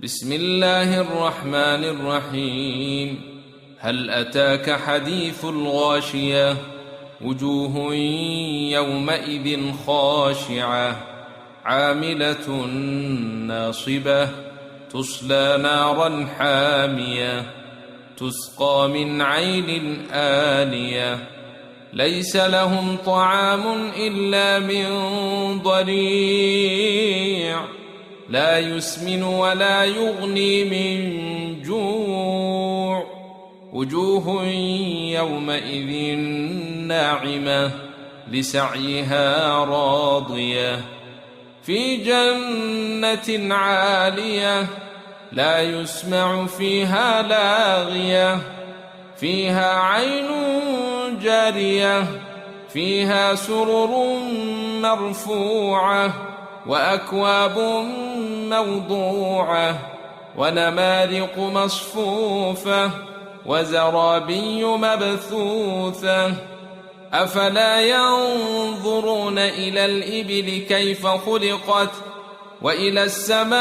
بسم الله الرحمن الرحيم. هل أتاك حديث الغاشية؟ وجوه يومئذ خاشعة عاملة ناصبة تصلى نارا حامية تسقى من عين آنية ليس لهم طعام إلا من ضريع لا يسمن ولا يغني من جوع وجوه يومئذ ناعمة لسعيها راضية في جنة عالية لا يسمع فيها لاغية فيها عين جارية فيها سرر مرفوعة وأكواب موضوعة ونمارق مصفوفة وزرابي مبثوثة أفلا ينظرون إلى الإبل كيف خلقت وإلى السماء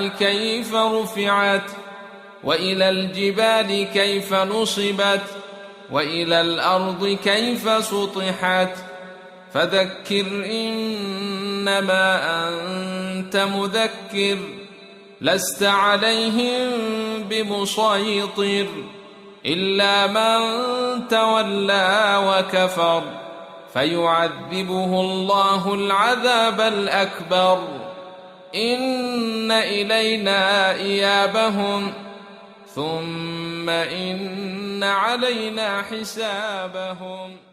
كيف رفعت وإلى الجبال كيف نصبت وإلى الأرض كيف سطحت فذكر إنما أنت مذكر لست عليهم بمسيطر إلا من تولى وكفر فيعذبه الله العذاب الأكبر إن إلينا إيابهم ثم إن علينا حسابهم.